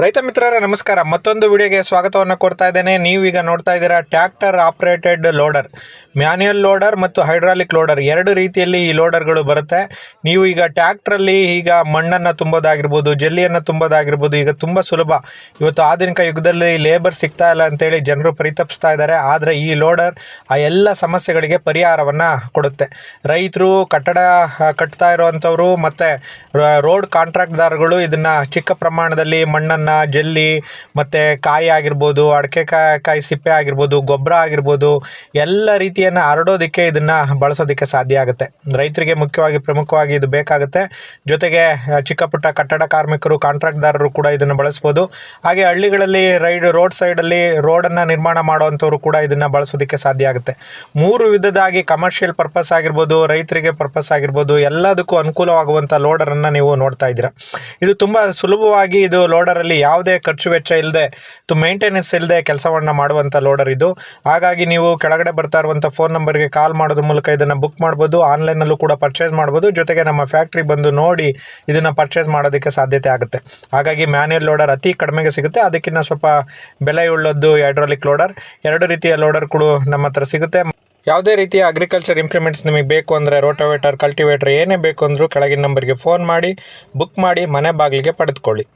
ರೈತ ಮಿತ್ರರೇ ನಮಸ್ಕಾರ. ಮತ್ತೊಂದು ವಿಡಿಯೋಗೆ ಸ್ವಾಗತವನ್ನು ಕೋರ್ತಾ ಇದ್ದೇನೆ. ನೀವೀಗ ನೋಡ್ತಾ ಇದ್ದೀರಾ tractor operated loader, manual loader ಮತ್ತು ಹೈಡ್ರಾಲಿಕ್ ಲೋಡರ್ ಎರಡು ರೀತಿಯಲ್ಲಿ ಈ ಲೋಡರ್ಗಳು ಬರುತ್ತೆ. ನೀವು ಈಗ ಟ್ರ್ಯಾಕ್ಟ್ರಲ್ಲಿ ಈಗ ಮಣ್ಣನ್ನು ತುಂಬೋದಾಗಿರ್ಬೋದು, ಜಲ್ಲಿಯನ್ನು ತುಂಬೋದಾಗಿರ್ಬೋದು ಈಗ ತುಂಬ ಸುಲಭ. ಇವತ್ತು ಆಧುನಿಕ ಯುಗದಲ್ಲಿ ಲೇಬರ್ ಸಿಗ್ತಾ ಇಲ್ಲ ಅಂತೇಳಿ ಜನರು ಪರಿತಪಿಸ್ತಾ ಇದ್ದಾರೆ. ಆದರೆ ಈ ಲೋಡರ್ ಆ ಎಲ್ಲ ಸಮಸ್ಯೆಗಳಿಗೆ ಪರಿಹಾರವನ್ನು ಕೊಡುತ್ತೆ. ರೈತರು, ಕಟ್ಟಡ ಕಟ್ತಾ ಇರುವಂಥವರು ಮತ್ತು ರೋಡ್ ಕಾಂಟ್ರಾಕ್ಟ್ದಾರಗಳು ಇದನ್ನು ಚಿಕ್ಕ ಪ್ರಮಾಣದಲ್ಲಿ ಮಣ್ಣನ್ನು, ಜಲ್ಲಿ ಮತ್ತು ಕಾಯಿ ಆಗಿರ್ಬೋದು, ಅಡಿಕೆ ಕಾಯಿ ಸಿಪ್ಪೆ ಆಗಿರ್ಬೋದು, ಗೊಬ್ಬರ ಆಗಿರ್ಬೋದು ಎಲ್ಲ ರೀತಿಯನ್ನು ಹರಡೋದಕ್ಕೆ ಇದನ್ನು ಬಳಸೋದಕ್ಕೆ ಸಾಧ್ಯ ಆಗುತ್ತೆ. ರೈತರಿಗೆ ಪ್ರಮುಖವಾಗಿ ಇದು ಬೇಕಾಗುತ್ತೆ. ಜೊತೆಗೆ ಚಿಕ್ಕ ಪುಟ್ಟ ಕಟ್ಟಡ ಕಾರ್ಮಿಕರು, ಕಾಂಟ್ರಾಕ್ಟ್ದಾರರು ಕೂಡ ಇದನ್ನು ಬಳಸ್ಬೋದು. ಹಾಗೆ ಹಳ್ಳಿಗಳಲ್ಲಿ ರೋಡ್ ಸೈಡಲ್ಲಿ ರೋಡನ್ನು ನಿರ್ಮಾಣ ಮಾಡುವಂಥವ್ರು ಕೂಡ ಇದನ್ನು ಬಳಸೋದಕ್ಕೆ ಸಾಧ್ಯ ಆಗುತ್ತೆ. ಮೂರು ವಿಧದಾಗಿ ಕಮರ್ಷಿಯಲ್ ಪರ್ಪಸ್ ಆಗಿರ್ಬೋದು, ರೈತರಿಗೆ ಪರ್ಪಸ್ ಆಗಿರ್ಬೋದು, ಎಲ್ಲದಕ್ಕೂ ಅನುಕೂಲವಾಗುವಂಥ ಲೋಡರನ್ನು ನೀವು ನೋಡ್ತಾ ಇದ್ದೀರಾ. ಇದು ತುಂಬ ಸುಲಭವಾಗಿ ಇದು ಲೋಡರಲ್ಲಿ ಯಾವುದೇ ಖರ್ಚು ವೆಚ್ಚ ಇಲ್ಲದೆ, ಮೇಂಟೆನೆನ್ಸ್ ಇಲ್ಲದೆ ಕೆಲಸವನ್ನು ಮಾಡುವಂಥ ಲೋಡರ್ ಇದು. ಹಾಗಾಗಿ ನೀವು ಕೆಳಗಡೆ ಬರ್ತಾ ಇರುವಂಥ ಫೋನ್ ನಂಬರ್ಗೆ ಕಾಲ್ ಮಾಡೋದ್ರ ಮೂಲಕ ಇದನ್ನು ಬುಕ್ ಮಾಡ್ಬೋದು. ಆನ್ಲೈನಲ್ಲೂ ಕೂಡ ಪರ್ಚೇಸ್ ಮಾಡ್ಬೋದು. ಜೊತೆಗೆ ನಮ್ಮ ಫ್ಯಾಕ್ಟ್ರಿ ಬಂದು ನೋಡಿ ಇದನ್ನು ಪರ್ಚೇಸ್ ಮಾಡೋದಕ್ಕೆ ಸಾಧ್ಯತೆ ಆಗುತ್ತೆ. ಹಾಗಾಗಿ ಮ್ಯಾನ್ಯುಯಲ್ ಲೋಡರ್ ಅತಿ ಕಡಿಮೆಗೆ ಸಿಗುತ್ತೆ. ಅದಕ್ಕಿಂತ ಸ್ವಲ್ಪ ಬೆಲೆ ಉಳ್ಳದ್ದು ಹೈಡ್ರಾಲಿಕ್ ಲೋಡರ್. ಎರಡು ರೀತಿಯ ಲೋಡರ್ ಕೂಡ ನಮ್ಮ ಹತ್ರ ಸಿಗುತ್ತೆ. ಯಾವುದೇ ರೀತಿಯ ಅಗ್ರಿಕಲ್ಚರ್ ಇಂಪ್ಲಿಮೆಂಟ್ಸ್ ನಿಮಗೆ ಬೇಕು ಅಂದರೆ, ರೋಟೋವೇಟರ್, ಕಲ್ಟಿವೇಟರ್ ಏನೇ ಬೇಕು ಅಂದರೂ ಕೆಳಗಿನ ನಂಬರ್ಗೆ ಫೋನ್ ಮಾಡಿ ಬುಕ್ ಮಾಡಿ ಮನೆ ಬಾಗಿಲಿಗೆ ಪಡೆದುಕೊಳ್ಳಿ.